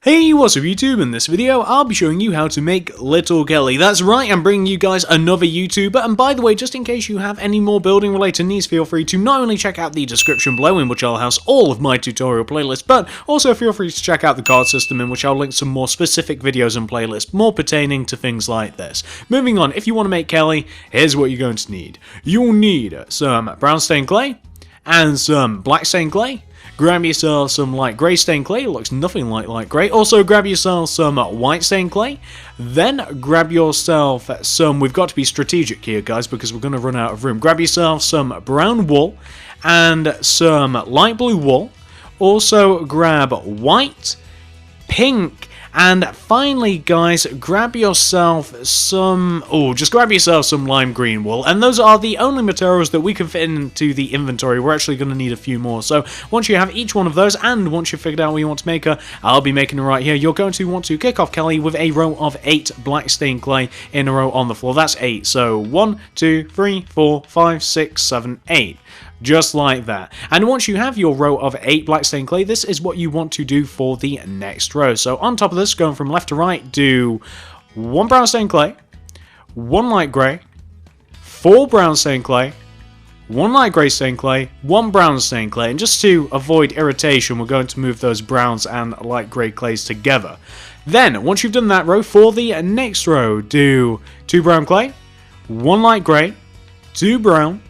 Hey, what's up YouTube? In this video, I'll be showing you how to make Little Kelly. That's right, I'm bringing you guys another YouTuber, and by the way, just in case you have any more building related needs, feel free to not only check out the description below in which I'll house all of my tutorial playlists, but also feel free to check out the card system in which I'll link some more specific videos and playlists, more pertaining to things like this. Moving on, if you want to make Kelly, here's what you're going to need. You'll need some brown stained clay, and some black stained clay. Grab yourself some light grey stained clay, it looks nothing like light grey. Also grab yourself some white stained clay. Then grab yourself some, we've got to be strategic here guys because we're going to run out of room. Grab yourself some brown wool and some light blue wool. Also grab white, pink, and finally, guys, grab yourself some... just grab yourself some lime green wool. And those are the only materials that we can fit into the inventory. We're actually going to need a few more. So once you have each one of those, and once you've figured out what you want to make her, I'll be making her right here. You're going to want to kick off Kelly with a row of 8 black stained clay in a row on the floor. That's 8. So 1, 2, 3, 4, 5, 6, 7, 8. Just like that. And once you have your row of 8 black stained clay, this is what you want to do for the next row. So on top of this, going from left to right, do 1 brown stained clay, 1 light grey, 4 brown stained clay, 1 light grey stained clay, 1 brown stained clay. And just to avoid irritation, we're going to move those browns and light grey clays together. Then, once you've done that row, for the next row, do 2 brown clay, 1 light grey, 2 brown,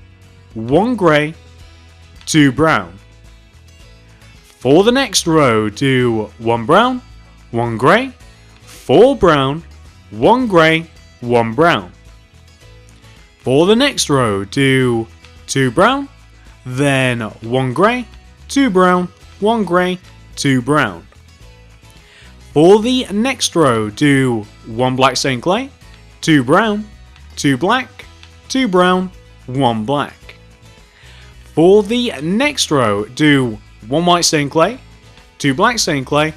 1 grey, 2 brown. For the next row, do 1 brown, 1 grey, 4 brown, 1 grey, 1 brown. For the next row, do 2 brown, then 1 grey, 2 brown, 1 grey, 2 brown. For the next row, do 1 black stained clay, 2 brown, 2 black, 2 brown, 1 black. For the next row, do 1 white stained clay, 2 black stained clay,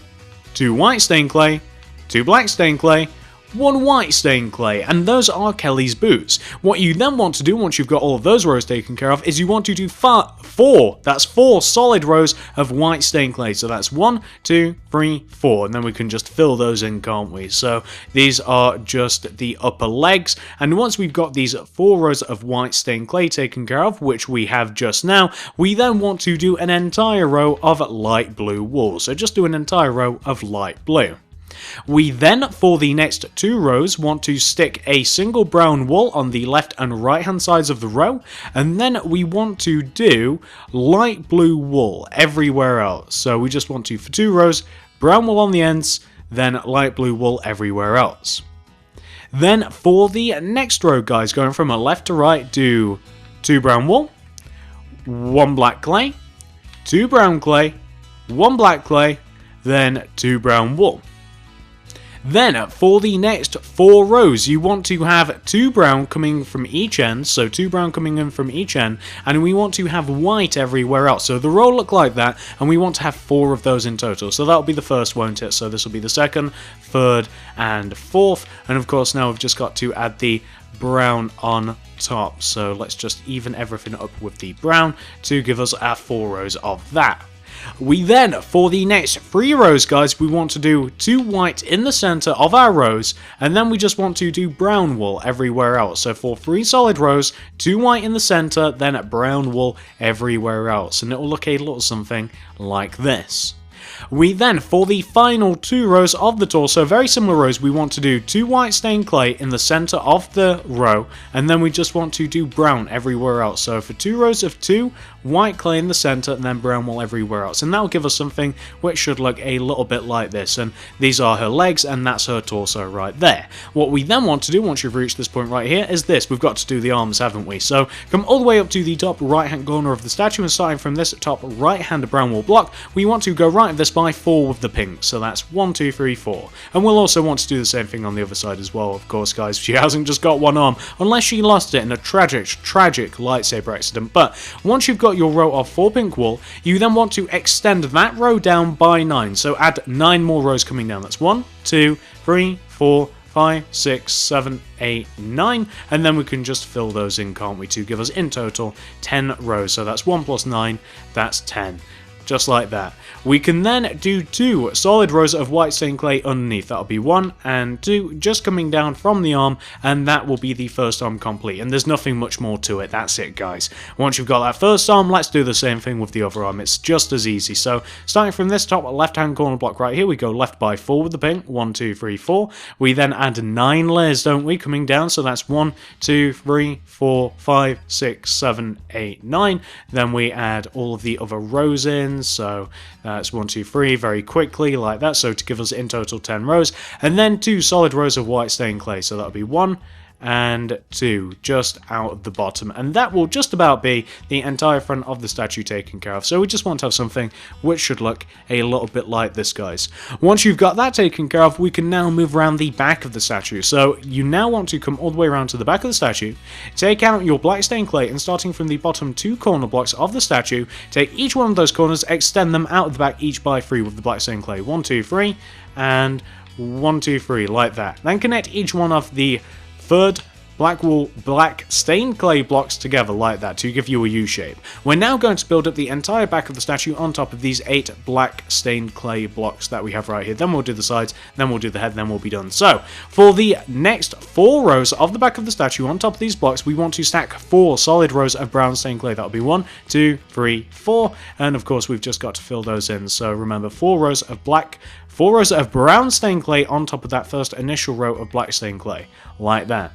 2 white stained clay, 2 black stained clay, 1 white stained clay, and those are Kelly's boots. What you then want to do once you've got all of those rows taken care of is you want to do 4, that's 4 solid rows of white stained clay. So that's 1, 2, 3, 4, and then we can just fill those in, can't we? So these are just the upper legs, and once we've got these 4 rows of white stained clay taken care of, which we have just now, we then want to do an entire row of light blue wool. So just do an entire row of light blue. We then, for the next 2 rows, want to stick a single brown wool on the left and right hand sides of the row, and then we want to do light blue wool everywhere else. So we just want to, for 2 rows, brown wool on the ends, then light blue wool everywhere else. Then for the next row, guys, going from left to right, do 2 brown wool, 1 black clay, 2 brown clay, 1 black clay, then 2 brown wool. Then, for the next 4 rows, you want to have 2 brown coming from each end, so 2 brown coming in from each end, and we want to have white everywhere else. So the row will look like that, and we want to have 4 of those in total. So that'll be the first, won't it? So this will be the second, third, and fourth. And of course, now we've just got to add the brown on top. So let's just even everything up with the brown to give us our 4 rows of that. We then, for the next 3 rows, guys, we want to do 2 white in the center of our rows, and then we just want to do brown wool everywhere else. So for 3 solid rows, 2 white in the center, then brown wool everywhere else, and it will look a little something like this. We then, for the final 2 rows of the torso, very similar rows, we want to do 2 white stained clay in the center of the row, and then we just want to do brown everywhere else. So for 2 rows of 2 white clay in the center, and then brown wool everywhere else. And that will give us something which should look a little bit like this. And these are her legs, and that's her torso right there. What we then want to do, once you've reached this point right here, is this. We've got to do the arms, haven't we? So come all the way up to the top right-hand corner of the statue, and starting from this top right-hand brown wool block, we want to go right of this by 4 with the pink. So that's 1, 2, 3, 4. And we'll also want to do the same thing on the other side as well, of course, guys. She hasn't just got 1 arm, unless she lost it in a tragic lightsaber accident. But once you've got your row of 4 pink wool, you then want to extend that row down by 9. So add 9 more rows coming down. That's 1, 2, 3, 4, 5, 6, 7, 8, 9, and then we can just fill those in, can't we, to give us in total 10 rows. So that's 1 plus 9, that's 10. just like that. We can then do 2 solid rows of white stained clay underneath. That'll be 1 and 2 just coming down from the arm, and that will be the first arm complete, and there's nothing much more to it. That's it, guys. Once you've got that first arm, let's do the same thing with the other arm. It's just as easy. So starting from this top left hand corner block right here, we go left by 4 with the pink. 1, 2, 3, 4. We then add 9 layers, don't we, coming down. So that's 1, 2, 3, 4, 5, 6, 7, 8, 9. Then we add all of the other rows in. So that's 1, 2, 3 very quickly like that. So to give us in total 10 rows. And then 2 solid rows of white stained clay. So that'll be 1 and 2 just out of the bottom, and that will just about be the entire front of the statue taken care of. So we just want to have something which should look a little bit like this, guys. Once you've got that taken care of, we can now move around the back of the statue. So you now want to come all the way around to the back of the statue, take out your black stained clay, and starting from the bottom 2 corner blocks of the statue, take each one of those corners, extend them out of the back each by 3 with the black stained clay. 1, 2, 3 and 1, 2, 3 like that. Then connect each one of the third black stained clay blocks together like that to give you a U shape. We're now going to build up the entire back of the statue on top of these 8 black stained clay blocks that we have right here. Then we'll do the sides, then we'll do the head, then we'll be done. So for the next 4 rows of the back of the statue on top of these blocks, we want to stack 4 solid rows of brown stained clay. That'll be 1, 2, 3, 4, and of course we've just got to fill those in. So remember, 4 rows of brown stained clay on top of that first initial row of black stained clay, like that.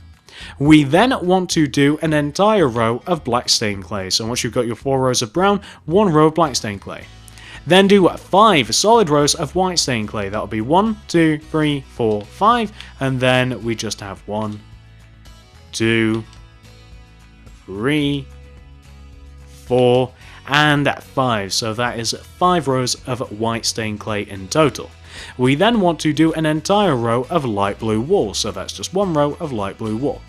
We then want to do an entire row of black stained clay. So once you've got your 4 rows of brown, 1 row of black stained clay. Then do 5 solid rows of white stained clay. That'll be 1, 2, 3, 4, 5, and then we just have 1, 2, 3, 4, and 5. So that is 5 rows of white stained clay in total. We then want to do an entire row of light blue wool, so that's just 1 row of light blue wool.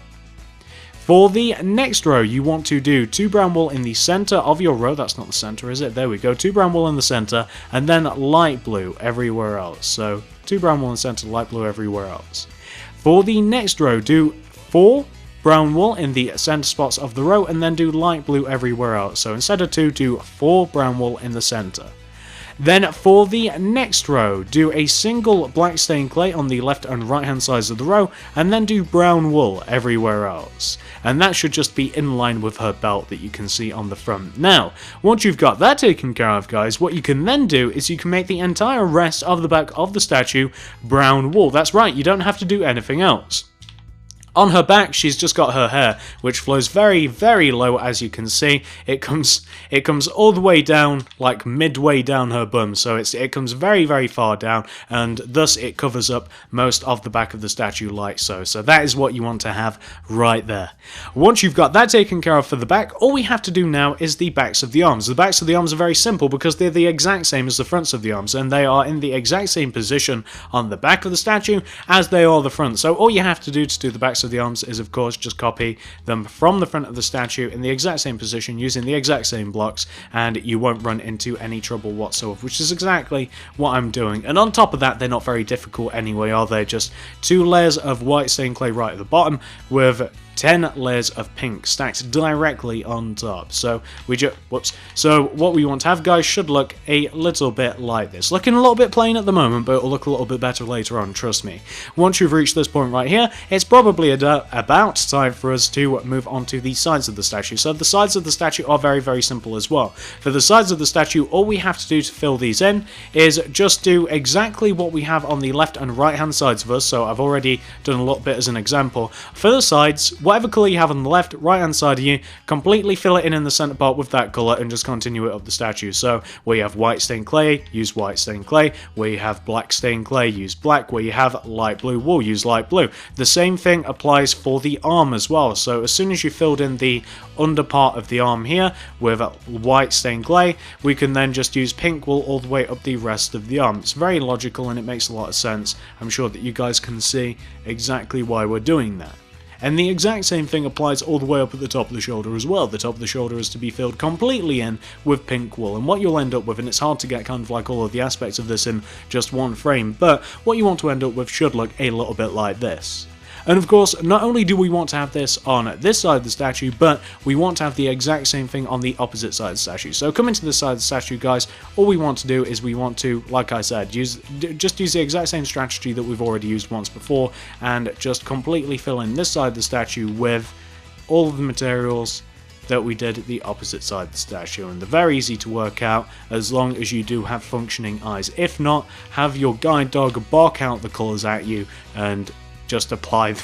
For the next row, you want to do 2 brown wool in the center of your row. That's not the center, is it? There we go. 2 brown wool in the center, and then light blue everywhere else. So 2 brown wool in the center, light blue everywhere else. For the next row, do 4 brown wool in the center spots of the row, and then do light blue everywhere else. So instead of 2, do 4 brown wool in the center. Then for the next row, do a single black stained clay on the left and right hand sides of the row, and then do brown wool everywhere else. And that should just be in line with her belt that you can see on the front. Now, once you've got that taken care of, guys, what you can then do is you can make the entire rest of the back of the statue brown wool. That's right, you don't have to do anything else. On her back, she's just got her hair, which flows very, very low, as you can see. It comes all the way down, like midway down her bum, so it comes very, very far down, and thus it covers up most of the back of the statue like so. So that is what you want to have right there. Once you've got that taken care of for the back, all we have to do now is the backs of the arms. The backs of the arms are very simple because they're the exact same as the fronts of the arms, and they are in the exact same position on the back of the statue as they are the front. So all you have to do the backs of the arms is, of course, just copy them from the front of the statue in the exact same position using the exact same blocks, and you won't run into any trouble whatsoever, which is exactly what I'm doing. And on top of that, they're not very difficult anyway, are they? Just 2 layers of white stained clay right at the bottom with 10 layers of pink stacked directly on top. So So what we want to have, guys, should look a little bit like this. Looking a little bit plain at the moment, but it'll look a little bit better later on, trust me. Once you've reached this point right here, it's probably about time for us to move on to the sides of the statue. So the sides of the statue are very, very simple as well. For the sides of the statue, all we have to do to fill these in is just do exactly what we have on the left and right hand sides of us. So I've already done a little bit as an example. For the sides, whatever colour you have on the left, right hand side of you, completely fill it in the centre part with that colour and just continue it up the statue. So where you have white stained clay, use white stained clay. Where you have black stained clay, use black. Where you have light blue wool, use light blue. The same thing applies for the arm as well. So as soon as you filled in the under part of the arm here with white stained clay, we can then just use pink wool all the way up the rest of the arm. It's very logical and it makes a lot of sense. I'm sure that you guys can see exactly why we're doing that. And the exact same thing applies all the way up at the top of the shoulder as well. The top of the shoulder is to be filled completely in with pink wool. And what you'll end up with, and it's hard to get kind of like all of the aspects of this in just one frame, but what you want to end up with should look a little bit like this. And of course, not only do we want to have this on this side of the statue, but we want to have the exact same thing on the opposite side of the statue. So coming to this side of the statue, guys, all we want to do is we want to, like I said, just use the exact same strategy that we've already used once before, and just completely fill in this side of the statue with all of the materials that we did at the opposite side of the statue. And they're very easy to work out as long as you do have functioning eyes. If not, have your guide dog bark out the colours at you and just apply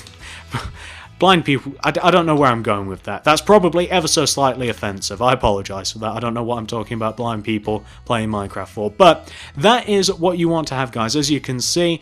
blind people. I don't know where I'm going with that. That's probably ever so slightly offensive. I apologise for that. I don't know what I'm talking about blind people playing Minecraft for. But that is what you want to have, guys. As you can see,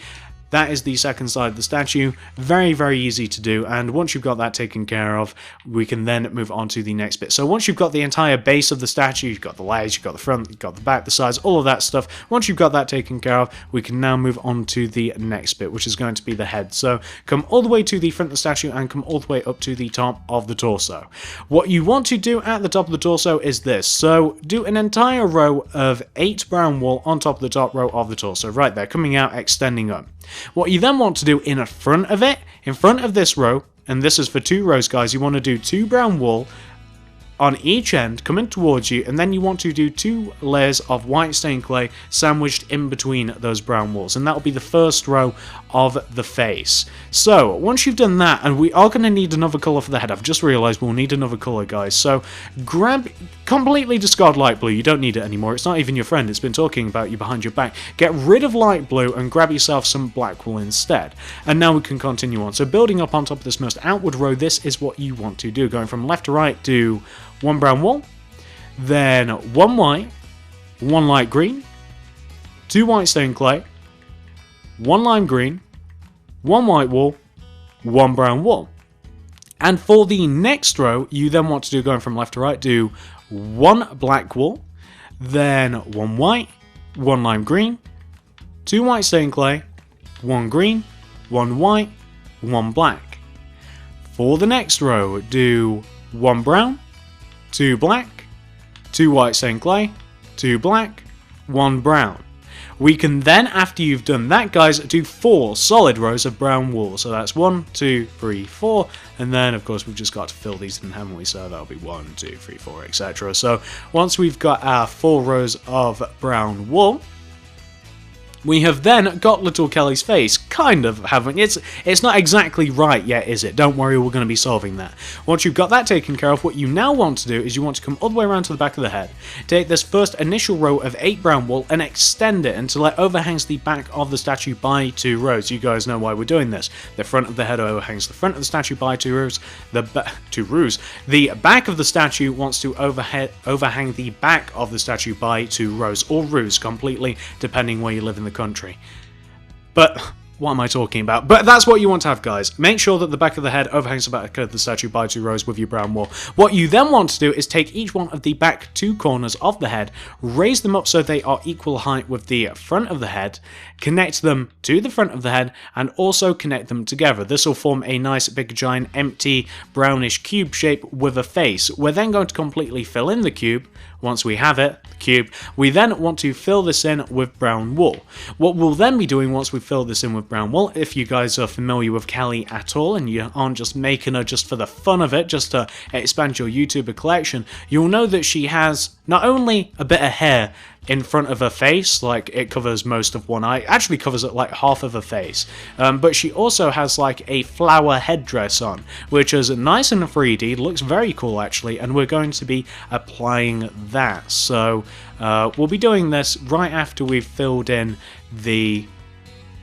that is the second side of the statue. Very, very easy to do, and once you've got that taken care of, we can then move on to the next bit. So once you've got the entire base of the statue, you've got the legs, you've got the front, you've got the back, the sides, all of that stuff. Once you've got that taken care of, we can now move on to the next bit, which is going to be the head. So come all the way to the front of the statue and come all the way up to the top of the torso. What you want to do at the top of the torso is this. So do an entire row of 8 brown wool on top of the top row of the torso, right there, coming out, extending up. What you then want to do in front of it, in front of this row, and this is for 2 rows, guys, you want to do 2 brown wool on each end coming towards you, and then you want to do 2 layers of white stained clay sandwiched in between those brown wools, and that will be the first row of the face. So once you've done that, and we are going to need another colour for the head. I've just realised we'll need another colour, guys. So completely discard light blue. You don't need it anymore. It's not even your friend. It's been talking about you behind your back. Get rid of light blue and grab yourself some black wool instead. And now we can continue on. So building up on top of this most outward row, this is what you want to do. Going from left to right, do 1 brown wool, then 1 white, 1 light green, 2 white stained clay, 1 lime green, 1 white wool, 1 brown wool. And for the next row, you then want to do, going from left to right, do 1 black wool, then 1 white, 1 lime green, 2 white stained clay, 1 green, 1 white, 1 black. For the next row, do 1 brown, 2 black, 2 white stained clay, 2 black, 1 brown. We can then, after you've done that, guys, do 4 solid rows of brown wool. So that's 1, 2, 3, 4, and then of course we've just got to fill these in, haven't we? So that'll be 1, 2, 3, 4, etc. So once we've got our 4 rows of brown wool, we have then got little Kelly's face, kind of, haven't we? It's not exactly right yet, is it? Don't worry, we're going to be solving that. Once you've got that taken care of, what you now want to do is you want to come all the way around to the back of the head, take this first initial row of 8 brown wool and extend it until it overhangs the back of the statue by 2 rows. You guys know why we're doing this. The front of the head overhangs the front of the statue by 2 rows. The back of the statue wants to overhang the back of the statue by 2 rows, or rows completely, depending where you live in the country. But what am I talking about? But that's what you want to have, guys. Make sure that the back of the head overhangs the back of the statue by 2 rows with your brown wool. What you then want to do is take each one of the back 2 corners of the head, raise them up so they are equal height with the front of the head, connect them to the front of the head, and also connect them together. This will form a nice big giant empty brownish cube shape with a face. We're then going to completely fill in the cube. Once we have it, the cube, we then want to fill this in with brown wool. What we'll then be doing once we fill this in with brown wool, if you guys are familiar with Kelly at all and you aren't just making her just for the fun of it, just to expand your YouTuber collection, you'll know that she has not only a bit of hair in front of her face, like it covers most of one eye, actually covers like half of her face, but she also has like a flower headdress on, which is nice and 3D, looks very cool actually, and we're going to be applying that. So we'll be doing this right after we've filled in the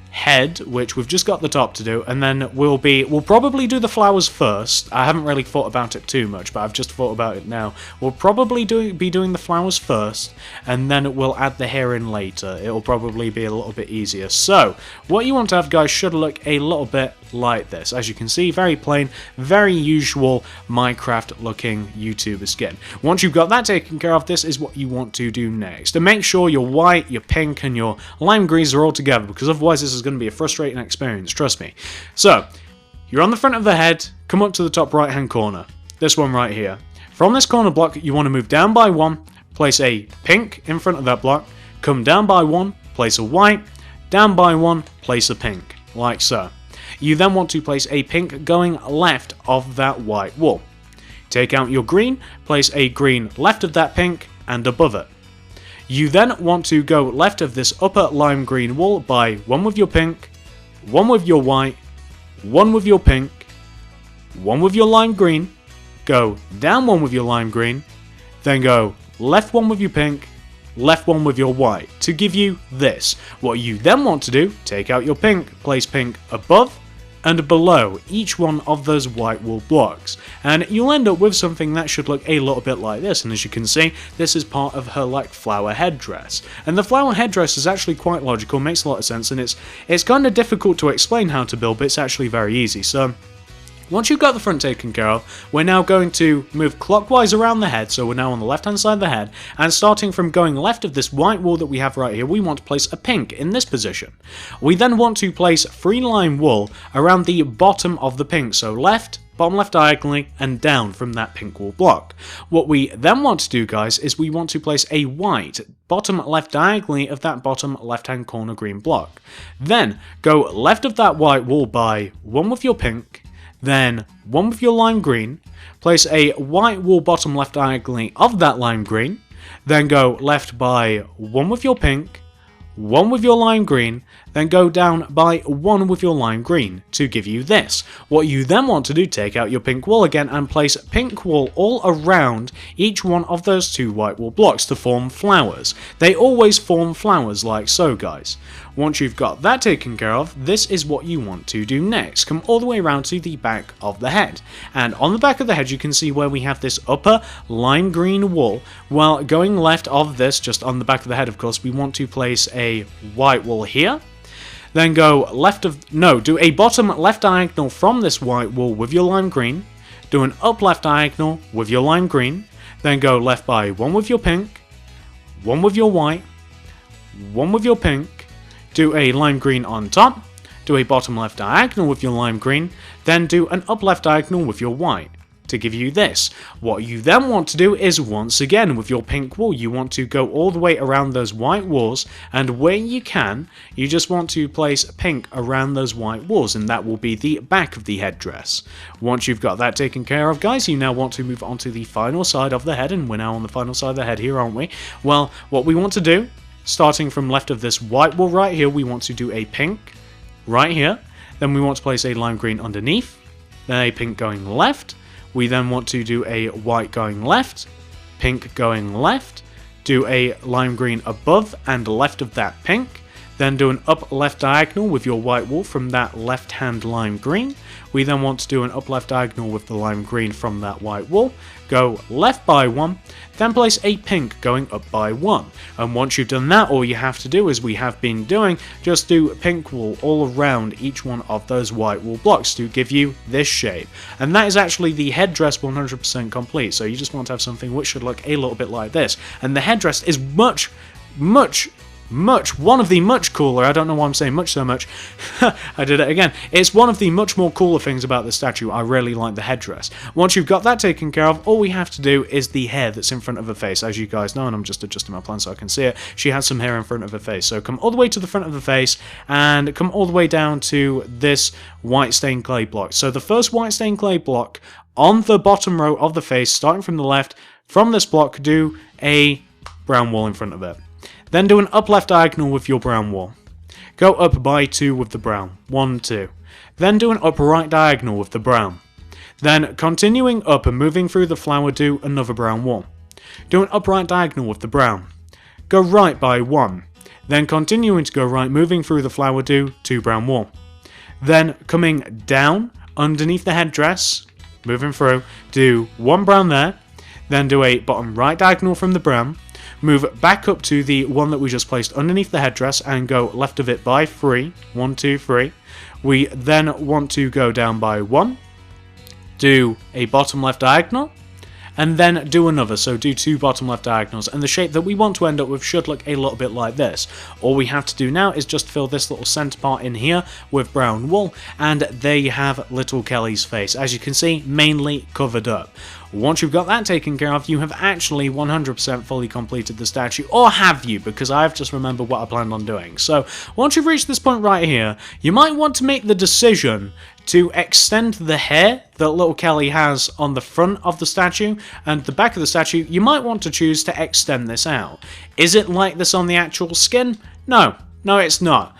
head, which we've just got the top to do, and then we'll probably do the flowers first. I haven't really thought about it too much, but I've just thought about it now. We'll probably be doing the flowers first, and then we'll add the hair in later. It'll probably be a little bit easier. So what you want to have, guys, should look a little bit like this. As you can see, very plain, very usual Minecraft looking YouTuber skin. Once you've got that taken care of, this is what you want to do next. And make sure your white, your pink, and your lime greens are all together, because otherwise this is going to be a frustrating experience, trust me. So you're on the front of the head, come up to the top right hand corner, this one right here. From this corner block, you want to move down by 1, place a pink in front of that block, come down by 1, place a white, down by 1, place a pink, like so. You then want to place a pink going left of that white wall. Take out your green, place a green left of that pink and above it. You then want to go left of this upper lime green wall by one with your pink, one with your white, one with your pink, one with your lime green, go down one with your lime green, then go left one with your pink, left one with your white to give you this. What you then want to do, take out your pink, place pink above and below each one of those white wall blocks, and you'll end up with something that should look a little bit like this. And as you can see, this is part of her like flower headdress, and the flower headdress is actually quite logical, makes a lot of sense, and it's kind of difficult to explain how to build, but it's actually very easy. So once you've got the front taken care of, we're now going to move clockwise around the head, so we're now on the left hand side of the head, and starting from going left of this white wall that we have right here, we want to place a pink in this position. We then want to place 3 lime wool around the bottom of the pink, so left, bottom left diagonally, and down from that pink wall block. What we then want to do, guys, is we want to place a white bottom left diagonally of that bottom left hand corner green block. Then go left of that white wall by one with your pink, then one with your lime green, place a white wall bottom left diagonally of that lime green, then go left by one with your pink, one with your lime green, then go down by one with your lime green to give you this. What you then want to do, take out your pink wool again and place pink wool all around each one of those 2 white wool blocks to form flowers. They always form flowers like so, guys. Once you've got that taken care of, this is what you want to do next. Come all the way around to the back of the head, and on the back of the head you can see where we have this upper lime green wool. While going left of this, just on the back of the head of course, we want to place a white wool here. Then go do a bottom left diagonal from this white wool with your lime green, do an up left diagonal with your lime green, then go left by one with your pink, one with your white, one with your pink, do a lime green on top, do a bottom left diagonal with your lime green, then do an up left diagonal with your white to give you this. What you then want to do is, once again with your pink wool, you want to go all the way around those white walls, and where you can, you just want to place pink around those white walls, and that will be the back of the headdress. Once you've got that taken care of, guys, you now want to move on to the final side of the head, and we're now on the final side of the head here, aren't we? Well, what we want to do, starting from left of this white wool right here, we want to do a pink right here, then we want to place a lime green underneath, then a pink going left. We then want to do a white going left, pink going left, do a lime green above and left of that pink, then do an up left diagonal with your white wool from that left hand lime green. We then want to do an up left diagonal with the lime green from that white wool, go left by one, then place a pink going up by one. And once you've done that, all you have to do, as we have been doing, just do pink wool all around each one of those white wool blocks to give you this shape. And that is actually the headdress 100% complete, so you just want to have something which should look a little bit like this. And the headdress is much one of the much cooler, I don't know why I'm saying much so much, I did it again, it's one of the much more cooler things about the statue. I really like the headdress. Once you've got that taken care of, all we have to do is the hair that's in front of her face, as you guys know, and I'm just adjusting my plan so I can see it. She has some hair in front of her face, so come all the way to the front of the face, and come all the way down to this white stained clay block. So the first white stained clay block on the bottom row of the face, starting from the left, from this block, do a brown wall in front of it. Then do an up left diagonal with your brown wall. Go up by 2 with the brown. 1, 2. Then do an up right diagonal with the brown. Then continuing up and moving through the flower, do another brown wall. Do an up right diagonal with the brown. Go right by 1. Then continuing to go right, moving through the flower, do 2 brown wall. Then coming down underneath the headdress, moving through, do 1 brown there. Then do a bottom right diagonal from the brown. Move back up to the one that we just placed underneath the headdress and go left of it by 3. 1, 2, 3. We then want to go down by 1. Do a bottom left diagonal. And then do another, so do 2 bottom left diagonals. And the shape that we want to end up with should look a little bit like this. All we have to do now is just fill this little centre part in here with brown wool. And there you have little Kelly's face. As you can see, mainly covered up. Once you've got that taken care of, you have actually 100% fully completed the statue, or have you? Because I've just remembered what I planned on doing. So once you've reached this point right here, you might want to make the decision to extend the hair that little Kelly has on the front of the statue and the back of the statue. You might want to choose to extend this out. Is it like this on the actual skin? No, it's not.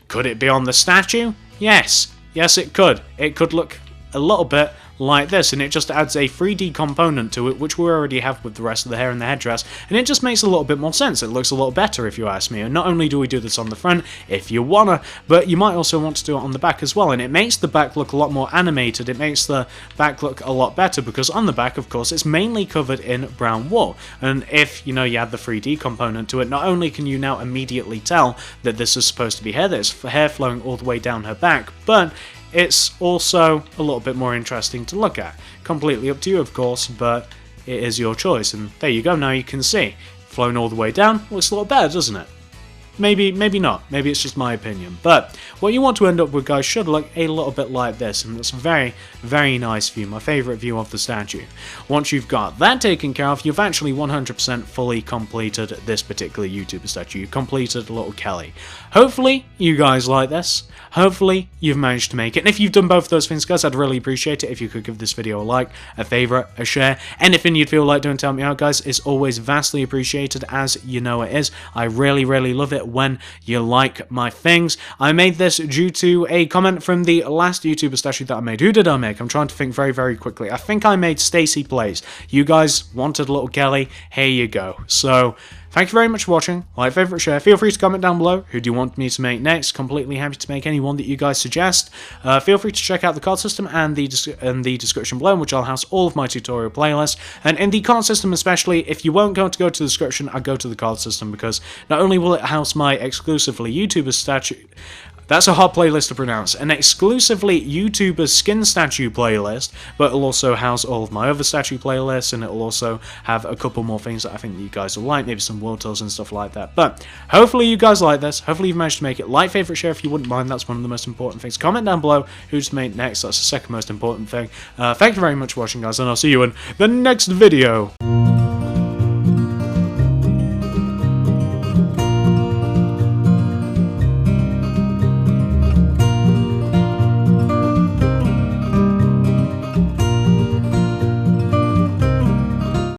Could it be on the statue? Yes, it could. It could look a little bit like this, and it just adds a 3D component to it, which we already have with the rest of the hair and the headdress, and it just makes a little bit more sense. It looks a lot better, if you ask me. And not only do we do this on the front, if you wanna, but you might also want to do it on the back as well, and it makes the back look a lot more animated. It makes the back look a lot better, because on the back, of course, it's mainly covered in brown wool, and if, you add the 3D component to it, not only can you now immediately tell that this is supposed to be hair, there's hair flowing all the way down her back, but it's also a little bit more interesting to look at. Completely up to you, of course, but it is your choice. And there you go, now you can see. Flowing all the way down, looks a lot better, doesn't it? Maybe not. Maybe it's just my opinion. But what you want to end up with, guys, should look a little bit like this. And it's a very, very nice view. My favourite view of the statue. Once you've got that taken care of, you've actually 100% fully completed this particular YouTuber statue. You've completed little Kelly. Hopefully, you guys like this. Hopefully, you've managed to make it. And if you've done both of those things, guys, I'd really appreciate it if you could give this video a like, a favourite, a share. Anything you'd feel like doing to help me out, guys, is always vastly appreciated, as you know it is. I really, really love it when you like my things. I made this due to a comment from the last YouTuber statue that I made. Who did I make? I'm trying to think very, very quickly. I think I made Stacy Plays. You guys wanted little Kelly. Here you go. So thank you very much for watching. Like, favourite, share. Feel free to comment down below. Who do you want me to make next? Completely happy to make any one that you guys suggest. Feel free to check out the card system and the description below, in which I'll house all of my tutorial playlists. And in the card system especially, if you won't go to the description, I go to the card system, because not only will it house my exclusively YouTuber statue... That's a hard playlist to pronounce. An exclusively YouTuber skin statue playlist, but it'll also house all of my other statue playlists, and it'll also have a couple more things that I think you guys will like, maybe some world tours and stuff like that. But hopefully you guys like this. Hopefully you've managed to make it. Like, favourite, share if you wouldn't mind. That's one of the most important things. Comment down below who to make next. That's the second most important thing. Thank you very much for watching, guys, and I'll see you in the next video.